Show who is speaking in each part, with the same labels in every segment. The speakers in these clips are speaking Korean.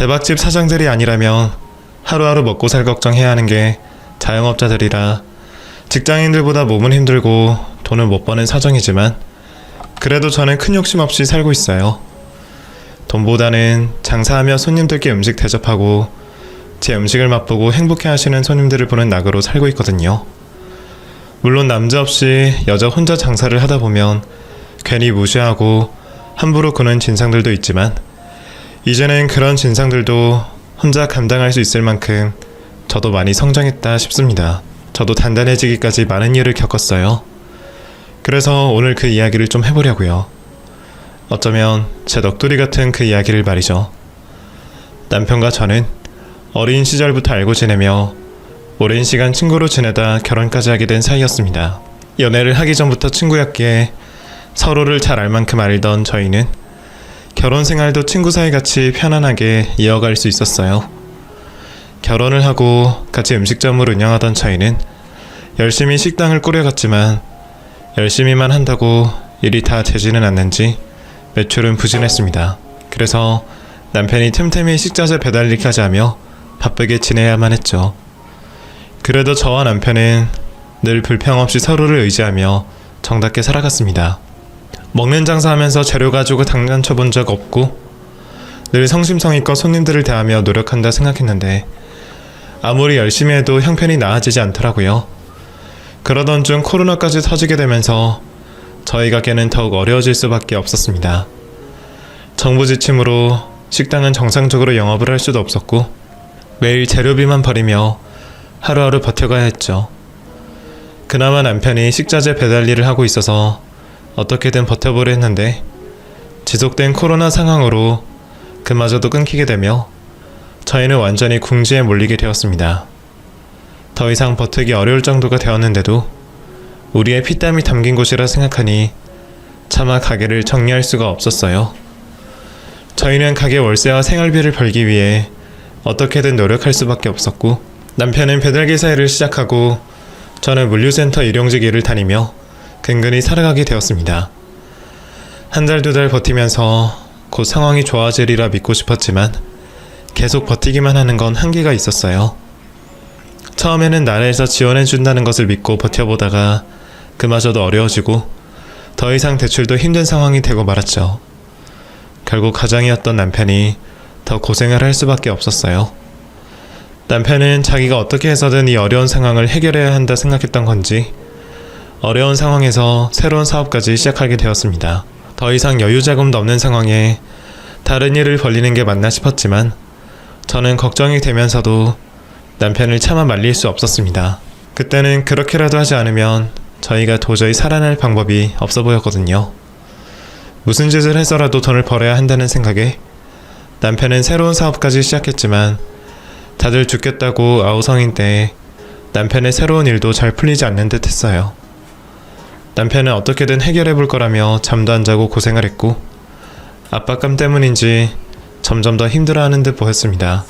Speaker 1: 대박집 사장들이 아니라면 하루하루 먹고 살 걱정해야 하는 게 자영업자들이라 직장인들보다 몸은 힘들고 돈을 못 버는 사정이지만 그래도 저는 큰 욕심 없이 살고 있어요. 돈보다는 장사하며 손님들께 음식 대접하고 제 음식을 맛보고 행복해하시는 손님들을 보는 낙으로 살고 있거든요. 물론 남자 없이 여자 혼자 장사를 하다 보면 괜히 무시하고 함부로 구는 진상들도 있지만 이제는 그런 진상들도 혼자 감당할 수 있을 만큼 저도 많이 성장했다 싶습니다. 저도 단단해지기까지 많은 일을 겪었어요. 그래서 오늘 그 이야기를 좀 해보려고요. 어쩌면 제 넋두리 같은 그 이야기를 말이죠. 남편과 저는 어린 시절부터 알고 지내며 오랜 시간 친구로 지내다 결혼까지 하게 된 사이였습니다. 연애를 하기 전부터 친구였기에 서로를 잘 알 만큼 알던 저희는 결혼 생활도 친구 사이같이 편안하게 이어갈 수 있었어요. 결혼을 하고 같이 음식점을 운영하던 저희는 열심히 식당을 꾸려갔지만 열심히만 한다고 일이 다 되지는 않는지 매출은 부진했습니다. 그래서 남편이 틈틈이 식자재 배달일까지 하며 바쁘게 지내야만 했죠. 그래도 저와 남편은 늘 불평 없이 서로를 의지하며 정답게 살아갔습니다. 먹는 장사하면서 재료 가지고 장난쳐 본 적 없고 늘 성심성의껏 손님들을 대하며 노력한다 생각했는데 아무리 열심히 해도 형편이 나아지지 않더라고요. 그러던 중 코로나까지 터지게 되면서 저희 가게는 더욱 어려워질 수밖에 없었습니다. 정부 지침으로 식당은 정상적으로 영업을 할 수도 없었고 매일 재료비만 벌이며 하루하루 버텨가야 했죠. 그나마 남편이 식자재 배달 일을 하고 있어서 어떻게든 버텨보려 했는데 지속된 코로나 상황으로 그마저도 끊기게 되며 저희는 완전히 궁지에 몰리게 되었습니다. 더 이상 버티기 어려울 정도가 되었는데도 우리의 피땀이 담긴 곳이라 생각하니 차마 가게를 정리할 수가 없었어요. 저희는 가게 월세와 생활비를 벌기 위해 어떻게든 노력할 수밖에 없었고 남편은 배달기사 일을 시작하고 저는 물류센터 일용직 일을 다니며 근근히 살아가게 되었습니다. 한 달, 두 달 버티면서 곧 상황이 좋아지리라 믿고 싶었지만 계속 버티기만 하는 건 한계가 있었어요. 처음에는 나라에서 지원해준다는 것을 믿고 버텨보다가 그마저도 어려워지고 더 이상 대출도 힘든 상황이 되고 말았죠. 결국 가장이었던 남편이 더 고생을 할 수밖에 없었어요. 남편은 자기가 어떻게 해서든 이 어려운 상황을 해결해야 한다 생각했던 건지 어려운 상황에서 새로운 사업까지 시작하게 되었습니다. 더 이상 여유 자금도 없는 상황에 다른 일을 벌리는 게 맞나 싶었지만 저는 걱정이 되면서도 남편을 차마 말릴 수 없었습니다. 그때는 그렇게라도 하지 않으면 저희가 도저히 살아날 방법이 없어 보였거든요. 무슨 짓을 해서라도 돈을 벌어야 한다는 생각에 남편은 새로운 사업까지 시작했지만 다들 죽겠다고 아우성인 때에 남편의 새로운 일도 잘 풀리지 않는 듯 했어요. 남편은 어떻게든 해결해 볼 거라며 잠도 안 자고 고생을 했고 압박감 때문인지 점점 더 힘들어하는 듯 보였습니다.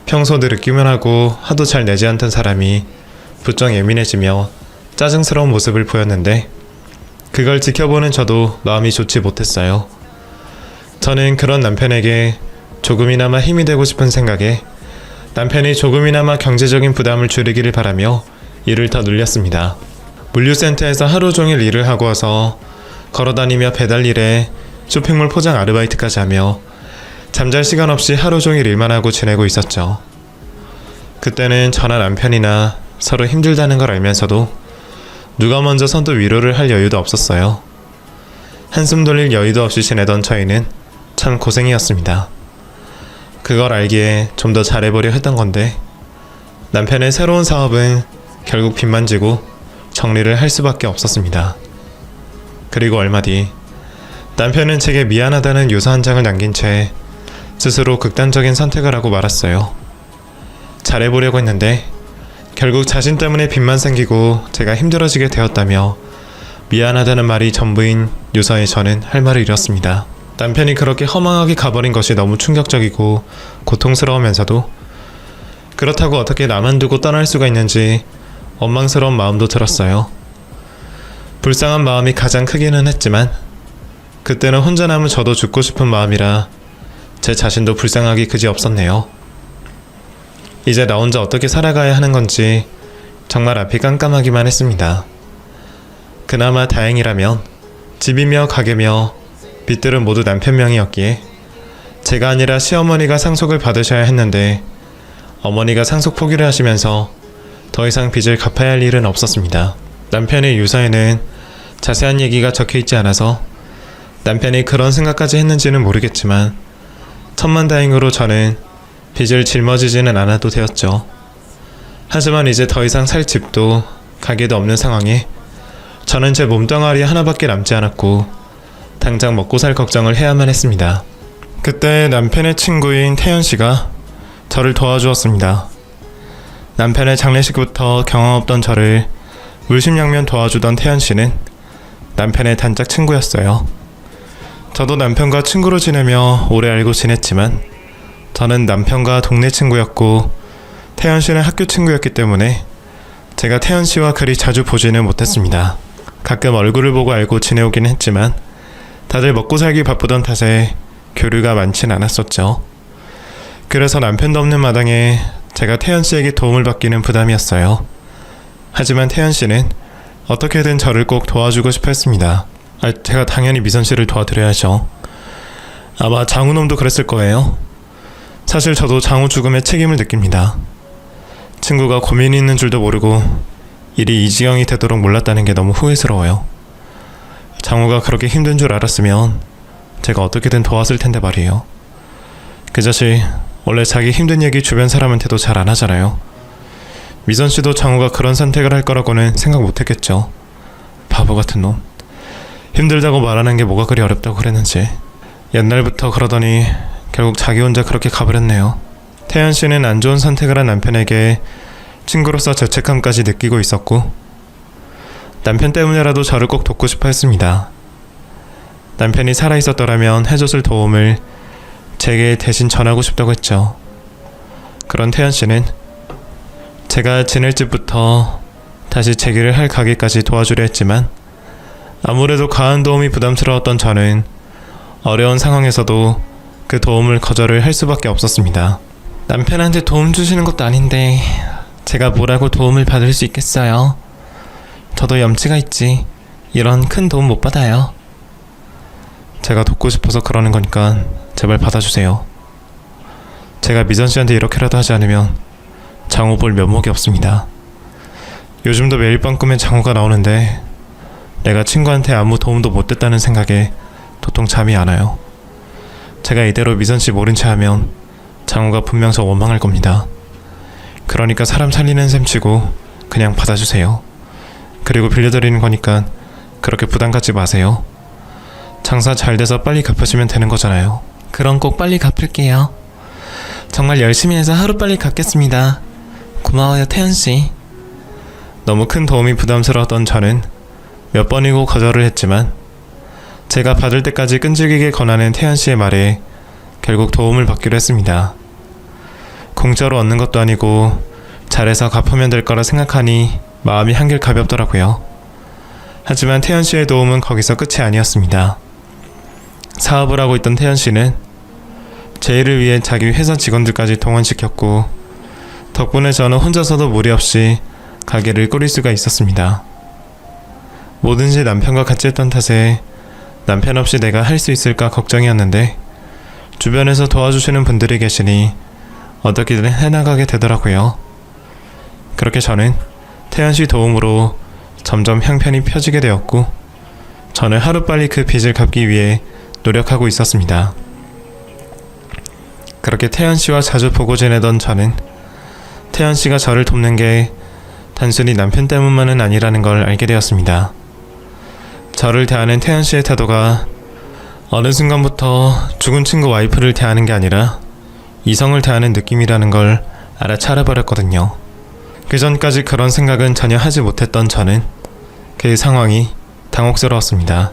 Speaker 1: 평소 늘 웃기만 하고 하도 잘 내지 않던 사람이 부쩍 예민해지며 짜증스러운 모습을 보였는데 그걸 지켜보는 저도 마음이 좋지 못했어요. 저는 그런 남편에게 조금이나마 힘이 되고 싶은 생각에 남편이 조금이나마 경제적인 부담을 줄이기를 바라며 일을 더 늘렸습니다. 물류센터에서 하루 종일 일을 하고 와서 걸어다니며 배달 일에 쇼핑몰 포장 아르바이트까지 하며 잠잘 시간 없이 하루 종일 일만 하고 지내고 있었죠. 그때는 저나 남편이나 서로 힘들다는 걸 알면서도 누가 먼저 선뜻 위로를 할 여유도 없었어요. 한숨 돌릴 여유도 없이 지내던 저희는 참 고생이었습니다. 그걸 알기에 좀 더 잘해보려 했던 건데 남편의 새로운 사업은 결국 빚만 지고 정리를 할 수밖에 없었습니다. 그리고 얼마 뒤 남편은 제게 미안하다는 유서 한 장을 남긴 채 스스로 극단적인 선택을 하고 말았어요. 잘해보려고 했는데 결국 자신 때문에 빚만 생기고 제가 힘들어지게 되었다며 미안하다는 말이 전부인 유서에 저는 할 말을 잃었습니다. 남편이 그렇게 허망하게 가버린 것이 너무 충격적이고 고통스러우면서도 그렇다고 어떻게 나만 두고 떠날 수가 있는지 원망스러운 마음도 들었어요. 불쌍한 마음이 가장 크기는 했지만 그때는 혼자 남은 저도 죽고 싶은 마음이라 제 자신도 불쌍하기 그지 없었네요. 이제 나 혼자 어떻게 살아가야 하는 건지 정말 앞이 깜깜하기만 했습니다. 그나마 다행이라면 집이며 가게며 빚들은 모두 남편 명의였기에 제가 아니라 시어머니가 상속을 받으셔야 했는데 어머니가 상속 포기를 하시면서 더 이상 빚을 갚아야 할 일은 없었습니다. 남편의 유서에는 자세한 얘기가 적혀있지 않아서 남편이 그런 생각까지 했는지는 모르겠지만 천만다행으로 저는 빚을 짊어지지는 않아도 되었죠. 하지만 이제 더 이상 살 집도 가게도 없는 상황에 저는 제 몸뚱아리 하나밖에 남지 않았고 당장 먹고 살 걱정을 해야만 했습니다. 그때 남편의 친구인 태연씨가 저를 도와주었습니다. 남편의 장례식부터 경험 없던 저를 물심양면 도와주던 태연씨는 남편의 단짝 친구였어요. 저도 남편과 친구로 지내며 오래 알고 지냈지만 저는 남편과 동네 친구였고 태연씨는 학교 친구였기 때문에 제가 태연씨와 그리 자주 보지는 못했습니다. 가끔 얼굴을 보고 알고 지내오긴 했지만 다들 먹고 살기 바쁘던 탓에 교류가 많진 않았었죠. 그래서 남편도 없는 마당에 제가 태연씨에게 도움을 받기는 부담이었어요. 하지만 태연씨는 어떻게든 저를 꼭 도와주고 싶어 했습니다. 제가 당연히 미선씨를 도와드려야죠. 아마 장우놈도 그랬을 거예요. 사실 저도 장우 죽음에 책임을 느낍니다. 친구가 고민이 있는 줄도 모르고 일이 이 지경이 되도록 몰랐다는 게 너무 후회스러워요. 장우가 그렇게 힘든 줄 알았으면 제가 어떻게든 도왔을 텐데 말이에요. 그 자식 원래 자기 힘든 얘기 주변 사람한테도 잘 안 하잖아요. 미선씨도 장우가 그런 선택을 할 거라고는 생각 못했겠죠. 바보 같은 놈. 힘들다고 말하는 게 뭐가 그리 어렵다고 그랬는지. 옛날부터 그러더니 결국 자기 혼자 그렇게 가버렸네요. 태연씨는 안 좋은 선택을 한 남편에게 친구로서 죄책감까지 느끼고 있었고 남편 때문에라도 저를 꼭 돕고 싶어 했습니다. 남편이 살아있었더라면 해줬을 도움을 제게 대신 전하고 싶다고 했죠. 그런 태연씨는 제가 지낼 집부터 다시 재기를 할 가게까지 도와주려 했지만 아무래도 과한 도움이 부담스러웠던 저는 어려운 상황에서도 그 도움을 거절을 할 수밖에 없었습니다. 남편한테 도움 주시는 것도 아닌데 제가 뭐라고 도움을 받을 수 있겠어요? 저도 염치가 있지 이런 큰 도움 못 받아요. 제가 돕고 싶어서 그러는 거니까 제발 받아주세요. 제가 미선씨한테 이렇게라도 하지 않으면 장우 볼 면목이 없습니다. 요즘도 매일 밤 꿈에 장우가 나오는데 내가 친구한테 아무 도움도 못 됐다는 생각에 도통 잠이 안 와요. 제가 이대로 미선씨 모른 채 하면 장우가 분명 저 원망할 겁니다. 그러니까 사람 살리는 셈 치고 그냥 받아주세요. 그리고 빌려드리는 거니까 그렇게 부담 갖지 마세요. 장사 잘 돼서 빨리 갚으시면 되는 거잖아요. 그럼 꼭 빨리 갚을게요. 정말 열심히 해서 하루빨리 갚겠습니다. 고마워요 태연씨. 너무 큰 도움이 부담스러웠던 저는 몇 번이고 거절을 했지만 제가 받을 때까지 끈질기게 권하는 태연씨의 말에 결국 도움을 받기로 했습니다. 공짜로 얻는 것도 아니고 잘해서 갚으면 될 거라 생각하니 마음이 한결 가볍더라고요. 하지만 태연씨의 도움은 거기서 끝이 아니었습니다. 사업을 하고 있던 태연씨는 제 일을 위해 자기 회사 직원들까지 동원시켰고 덕분에 저는 혼자서도 무리 없이 가게를 꾸릴 수가 있었습니다. 뭐든지 남편과 같이 했던 탓에 남편 없이 내가 할 수 있을까 걱정이었는데 주변에서 도와주시는 분들이 계시니 어떻게든 해나가게 되더라고요. 그렇게 저는 태연씨 도움으로 점점 형편이 펴지게 되었고 저는 하루빨리 그 빚을 갚기 위해 노력하고 있었습니다. 그렇게 태연씨와 자주 보고 지내던 저는 태연씨가 저를 돕는 게 단순히 남편 때문만은 아니라는 걸 알게 되었습니다. 저를 대하는 태연씨의 태도가 어느 순간부터 죽은 친구 와이프를 대하는 게 아니라 이성을 대하는 느낌이라는 걸 알아차려버렸거든요. 그 전까지 그런 생각은 전혀 하지 못했던 저는 그 상황이 당혹스러웠습니다.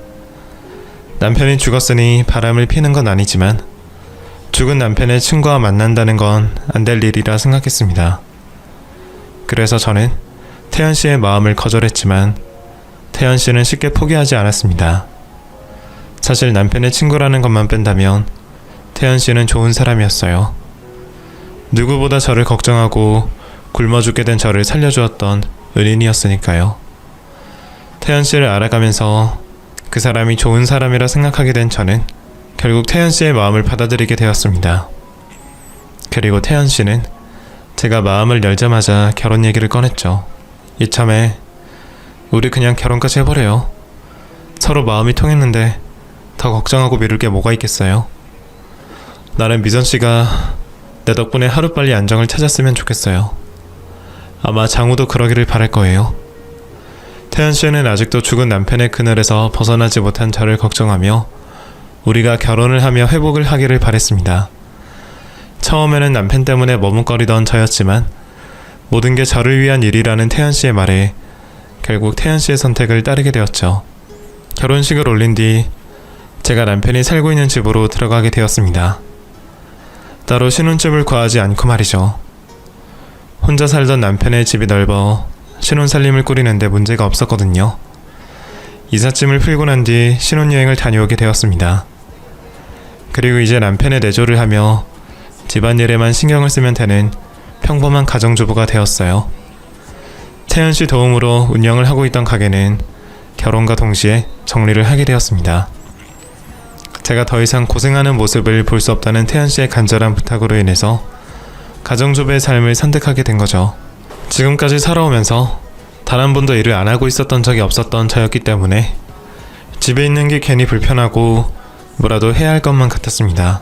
Speaker 1: 남편이 죽었으니 바람을 피는 건 아니지만 죽은 남편의 친구와 만난다는 건 안 될 일이라 생각했습니다. 그래서 저는 태연씨의 마음을 거절했지만 태연씨는 쉽게 포기하지 않았습니다. 사실 남편의 친구라는 것만 뺀다면 태연 씨는 좋은 사람이었어요. 누구보다 저를 걱정하고 굶어 죽게 된 저를 살려주었던 은인이었으니까요. 태연 씨를 알아가면서 그 사람이 좋은 사람이라 생각하게 된 저는 결국 태연 씨의 마음을 받아들이게 되었습니다. 그리고 태연 씨는 제가 마음을 열자마자 결혼 얘기를 꺼냈죠. 이참에 우리 그냥 결혼까지 해버려요. 서로 마음이 통했는데 더 걱정하고 미룰 게 뭐가 있겠어요. 나는 미선 씨가 내 덕분에 하루빨리 안정을 찾았으면 좋겠어요. 아마 장우도 그러기를 바랄 거예요. 태연 씨는 아직도 죽은 남편의 그늘에서 벗어나지 못한 저를 걱정하며 우리가 결혼을 하며 회복을 하기를 바랬습니다. 처음에는 남편 때문에 머뭇거리던 저였지만 모든 게 저를 위한 일이라는 태연 씨의 말에 결국 태연 씨의 선택을 따르게 되었죠. 결혼식을 올린 뒤 제가 남편이 살고 있는 집으로 들어가게 되었습니다. 따로 신혼집을 구하지 않고 말이죠. 혼자 살던 남편의 집이 넓어 신혼살림을 꾸리는데 문제가 없었거든요. 이삿짐을 풀고 난 뒤 신혼여행을 다녀오게 되었습니다. 그리고 이제 남편의 내조를 하며 집안일에만 신경을 쓰면 되는 평범한 가정주부가 되었어요. 태연 씨 도움으로 운영을 하고 있던 가게는 결혼과 동시에 정리를 하게 되었습니다. 제가 더 이상 고생하는 모습을 볼 수 없다는 태연 씨의 간절한 부탁으로 인해서 가정주부의 삶을 선택하게 된 거죠. 지금까지 살아오면서 단 한 번도 일을 안 하고 있었던 적이 없었던 저였기 때문에 집에 있는 게 괜히 불편하고 뭐라도 해야 할 것만 같았습니다.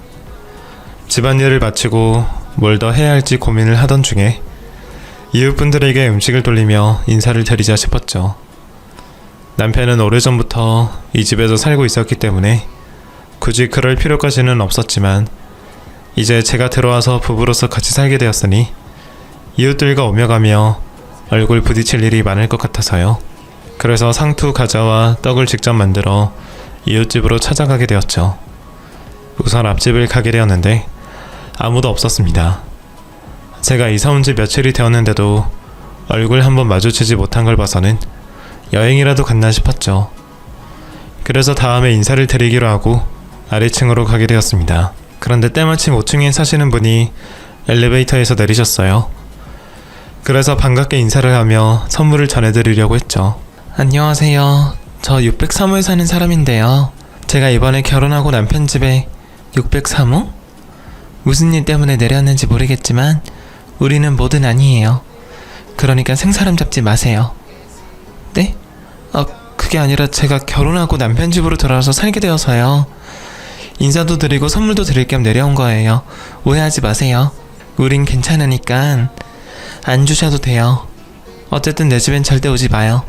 Speaker 1: 집안일을 마치고 뭘 더 해야 할지 고민을 하던 중에 이웃분들에게 음식을 돌리며 인사를 드리자 싶었죠. 남편은 오래전부터 이 집에서 살고 있었기 때문에 굳이 그럴 필요까지는 없었지만 이제 제가 들어와서 부부로서 같이 살게 되었으니 이웃들과 오며 가며 얼굴 부딪힐 일이 많을 것 같아서요. 그래서 상투 과자와 떡을 직접 만들어 이웃집으로 찾아가게 되었죠. 우선 앞집을 가게 되었는데 아무도 없었습니다. 제가 이사 온 지 며칠이 되었는데도 얼굴 한번 마주치지 못한 걸 봐서는 여행이라도 갔나 싶었죠. 그래서 다음에 인사를 드리기로 하고 아래층으로 가게 되었습니다. 그런데 때마침 5층에 사시는 분이 엘리베이터에서 내리셨어요. 그래서 반갑게 인사를 하며 선물을 전해드리려고 했죠. 안녕하세요. 저 603호에 사는 사람인데요. 제가 이번에 결혼하고 남편 집에 603호? 무슨 일 때문에 내렸는지 모르겠지만 우리는 뭐든 아니에요. 그러니까 생사람 잡지 마세요. 네? 그게 아니라 제가 결혼하고 남편 집으로 돌아와서 살게 되어서요. 인사도 드리고 선물도 드릴 겸 내려온 거예요. 오해하지 마세요. 우린 괜찮으니까 안 주셔도 돼요. 어쨌든 내 집엔 절대 오지 마요.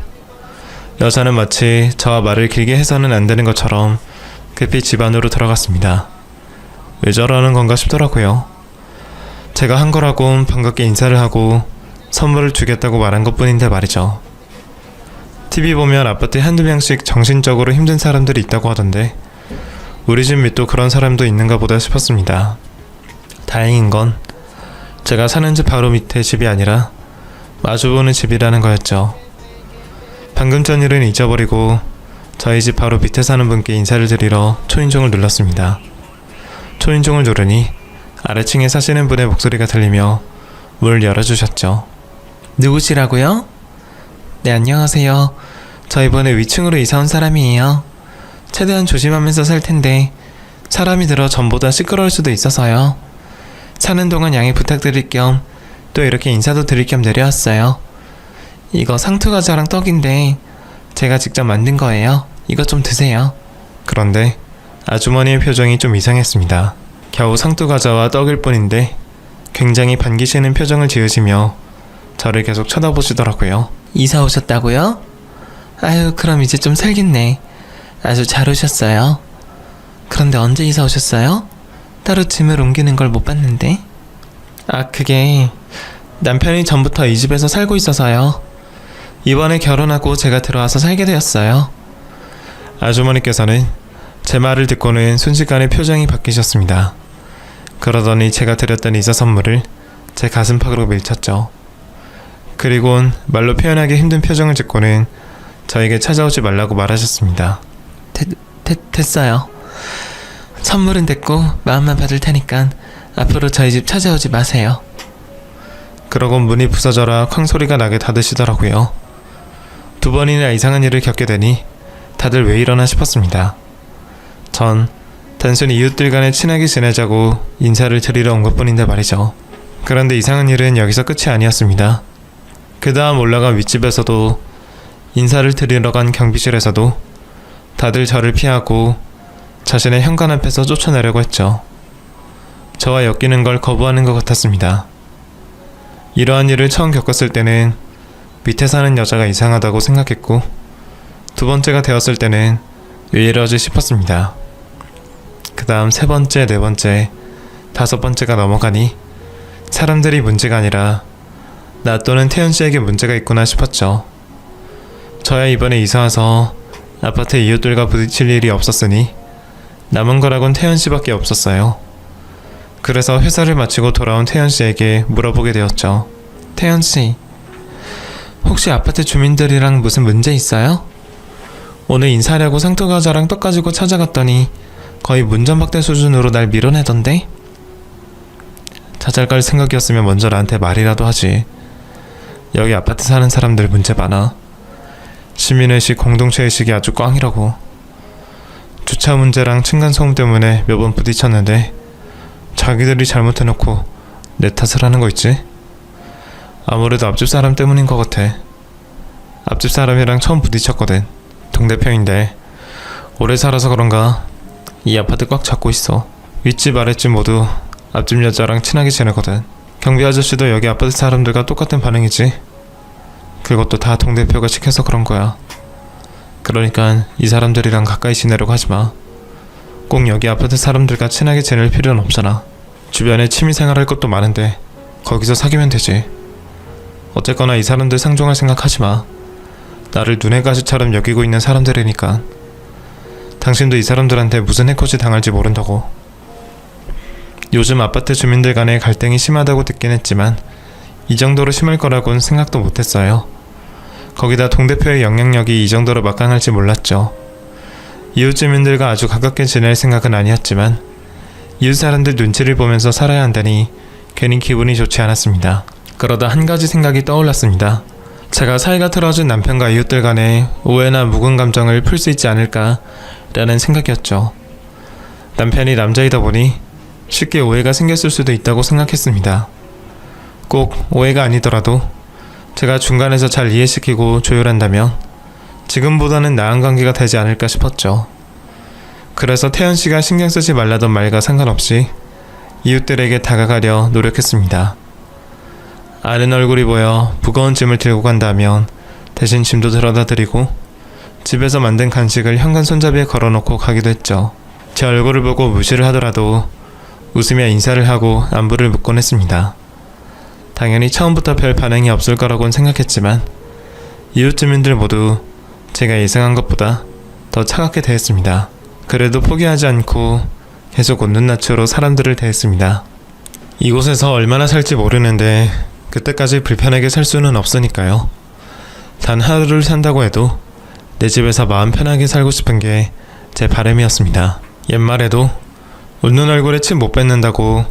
Speaker 1: 여자는 마치 저와 말을 길게 해서는 안 되는 것처럼 급히 집 안으로 들어갔습니다. 왜 저러는 건가 싶더라고요. 제가 한 거라곤 반갑게 인사를 하고 선물을 주겠다고 말한 것뿐인데 말이죠. TV 보면 아파트에 한두 명씩 정신적으로 힘든 사람들이 있다고 하던데 우리 집 밑도 그런 사람도 있는가 보다 싶었습니다. 다행인 건 제가 사는 집 바로 밑에 집이 아니라 마주보는 집이라는 거였죠. 방금 전 일은 잊어버리고 저희 집 바로 밑에 사는 분께 인사를 드리러 초인종을 눌렀습니다. 초인종을 누르니 아래층에 사시는 분의 목소리가 들리며 문을 열어주셨죠. 누구시라고요? 네, 안녕하세요. 저 이번에 위층으로 이사온 사람이에요. 최대한 조심하면서 살 텐데 사람이 들어 전보다 시끄러울 수도 있어서요. 사는 동안 양해 부탁드릴 겸 또 이렇게 인사도 드릴 겸 내려왔어요. 이거 상투과자랑 떡인데 제가 직접 만든 거예요. 이거 좀 드세요. 그런데 아주머니의 표정이 좀 이상했습니다. 겨우 상투과자와 떡일 뿐인데 굉장히 반기시는 표정을 지으시며 저를 계속 쳐다보시더라고요. 이사 오셨다고요? 아유, 그럼 이제 좀 살겠네. 아주 잘 오셨어요. 그런데 언제 이사 오셨어요? 따로 짐을 옮기는 걸 못 봤는데. 그게 남편이 전부터 이 집에서 살고 있어서요. 이번에 결혼하고 제가 들어와서 살게 되었어요. 아주머니께서는 제 말을 듣고는 순식간에 표정이 바뀌셨습니다. 그러더니 제가 드렸던 이사 선물을 제 가슴팍으로 밀쳤죠. 그리곤 말로 표현하기 힘든 표정을 짓고는 저에게 찾아오지 말라고 말하셨습니다. 됐어요.
Speaker 2: 선물은 됐고 마음만 받을 테니까 앞으로 저희 집 찾아오지 마세요.
Speaker 1: 그러고 문이 부서져라 쾅 소리가 나게 닫으시더라고요. 두 번이나 이상한 일을 겪게 되니 다들 왜 이러나 싶었습니다. 전 단순히 이웃들 간에 친하게 지내자고 인사를 드리러 온 것뿐인데 말이죠. 그런데 이상한 일은 여기서 끝이 아니었습니다. 그 다음 올라간 윗집에서도 인사를 드리러 간 경비실에서도 다들 저를 피하고 자신의 현관 앞에서 쫓아내려고 했죠. 저와 엮이는 걸 거부하는 것 같았습니다. 이러한 일을 처음 겪었을 때는 밑에 사는 여자가 이상하다고 생각했고 두 번째가 되었을 때는 왜 이러지 싶었습니다. 그 다음 세 번째, 네 번째, 다섯 번째가 넘어가니 사람들이 문제가 아니라 나 또는 태연 씨에게 문제가 있구나 싶었죠. 저야 이번에 이사와서 아파트 이웃들과 부딪힐 일이 없었으니 남은 거라곤 태연 씨밖에 없었어요. 그래서 회사를 마치고 돌아온 태연 씨에게 물어보게 되었죠.
Speaker 2: 태연 씨, 혹시 아파트 주민들이랑 무슨 문제 있어요? 오늘 인사하려고 상토과자랑 떡 가지고 찾아갔더니 거의 문전박대 수준으로 날 밀어내던데?
Speaker 1: 찾아갈 생각이었으면 먼저 나한테 말이라도 하지. 여기 아파트 사는 사람들 문제 많아. 시민의식, 공동체의식이 아주 꽝이라고. 주차 문제랑 층간소음 때문에 몇 번 부딪혔는데 자기들이 잘못해놓고 내 탓을 하는 거 있지? 아무래도 앞집 사람 때문인 것 같아. 앞집 사람이랑 처음 부딪혔거든. 동대표인데 오래 살아서 그런가 이 아파트 꽉 잡고 있어. 윗집 아랫집 모두 앞집 여자랑 친하게 지내거든. 경비 아저씨도 여기 아파트 사람들과 똑같은 반응이지. 그것도 다 동대표가 시켜서 그런 거야. 그러니까 이 사람들이랑 가까이 지내려고 하지마. 꼭 여기 아파트 사람들과 친하게 지낼 필요는 없잖아. 주변에 취미생활 할 것도 많은데 거기서 사귀면 되지. 어쨌거나 이 사람들 상종할 생각 하지마. 나를 눈의 가시처럼 여기고 있는 사람들이니까. 당신도 이 사람들한테 무슨 해코지 당할지 모른다고. 요즘 아파트 주민들 간의 갈등이 심하다고 듣긴 했지만 이 정도로 심할 거라고는 생각도 못했어요. 거기다 동대표의 영향력이 이 정도로 막강할지 몰랐죠. 이웃 주민들과 아주 가깝게 지낼 생각은 아니었지만 이웃 사람들 눈치를 보면서 살아야 한다니 괜히 기분이 좋지 않았습니다. 그러다 한 가지 생각이 떠올랐습니다. 제가 사이가 틀어진 남편과 이웃들 간에 오해나 묵은 감정을 풀 수 있지 않을까 라는 생각이었죠. 남편이 남자이다 보니 쉽게 오해가 생겼을 수도 있다고 생각했습니다. 꼭 오해가 아니더라도 제가 중간에서 잘 이해시키고 조율한다면 지금보다는 나은 관계가 되지 않을까 싶었죠. 그래서 태연 씨가 신경 쓰지 말라던 말과 상관없이 이웃들에게 다가가려 노력했습니다. 아는 얼굴이 보여 무거운 짐을 들고 간다면 대신 짐도 들어다 드리고 집에서 만든 간식을 현관 손잡이에 걸어놓고 가기도 했죠. 제 얼굴을 보고 무시를 하더라도 웃으며 인사를 하고 안부를 묻곤 했습니다. 당연히 처음부터 별 반응이 없을 거라고는 생각했지만 이웃 주민들 모두 제가 예상한 것보다 더 차갑게 대했습니다. 그래도 포기하지 않고 계속 웃는 낯으로 사람들을 대했습니다. 이곳에서 얼마나 살지 모르는데 그때까지 불편하게 살 수는 없으니까요. 단 하루를 산다고 해도 내 집에서 마음 편하게 살고 싶은 게 제 바람이었습니다. 옛말에도 웃는 얼굴에 침 못 뱉는다고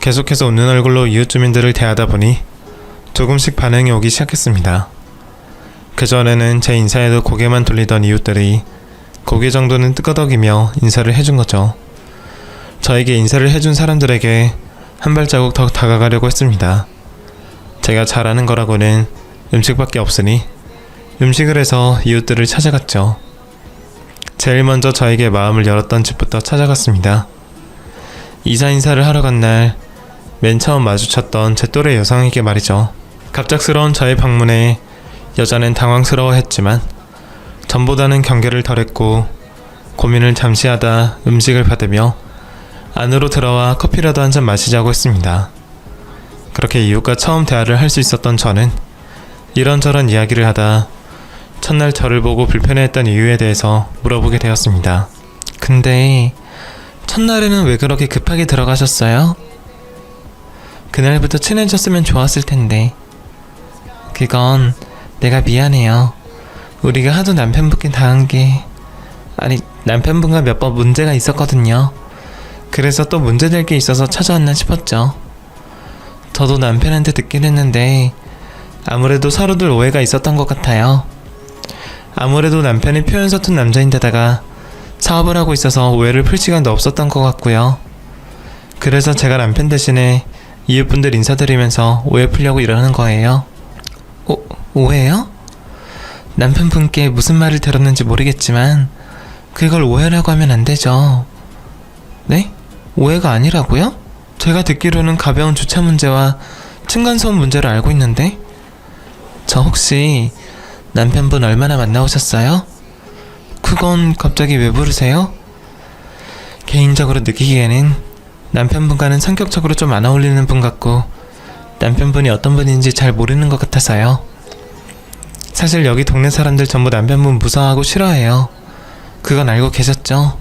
Speaker 1: 계속해서 웃는 얼굴로 이웃 주민들을 대하다 보니 조금씩 반응이 오기 시작했습니다. 그전에는 제 인사에도 고개만 돌리던 이웃들이 고개 정도는 끄덕이며 인사를 해준 거죠. 저에게 인사를 해준 사람들에게 한 발자국 더 다가가려고 했습니다. 제가 잘하는 거라고는 음식밖에 없으니 음식을 해서 이웃들을 찾아갔죠. 제일 먼저 저에게 마음을 열었던 집부터 찾아갔습니다. 이사 인사를 하러 간 날 맨 처음 마주쳤던 제 또래 여성에게 말이죠. 갑작스러운 저의 방문에 여자는 당황스러워했지만 전보다는 경계를 덜했고 고민을 잠시 하다 음식을 받으며 안으로 들어와 커피라도 한 잔 마시자고 했습니다. 그렇게 이웃과 처음 대화를 할 수 있었던 저는 이런저런 이야기를 하다 첫날 저를 보고 불편해했던 이유에 대해서 물어보게 되었습니다.
Speaker 2: 근데 첫날에는 왜 그렇게 급하게 들어가셨어요? 그날부터 친해졌으면 좋았을 텐데. 그건 내가 미안해요. 우리가 하도 남편분께 당한 게 남편분과 몇 번 문제가 있었거든요. 그래서 또 문제될 게 있어서 찾아왔나 싶었죠. 저도 남편한테 듣긴 했는데 아무래도 서로들 오해가 있었던 것 같아요. 아무래도 남편이 표현 서툰 남자인데다가 사업을 하고 있어서 오해를 풀 시간도 없었던 것 같고요. 그래서 제가 남편 대신에 이웃분들 인사드리면서 오해 풀려고 이러는 거예요. 오해요? 남편분께 무슨 말을 들었는지 모르겠지만 그걸 오해라고 하면 안 되죠. 네? 오해가 아니라고요? 제가 듣기로는 가벼운 주차 문제와 층간소음 문제를 알고 있는데 저 혹시 남편분 얼마나 만나오셨어요? 그건 갑자기 왜 부르세요? 개인적으로 느끼기에는 남편분과는 성격적으로 좀 안 어울리는 분 같고 남편분이 어떤 분인지 잘 모르는 것 같아서요. 사실 여기 동네 사람들 전부 남편분 무서워하고 싫어해요. 그건 알고 계셨죠?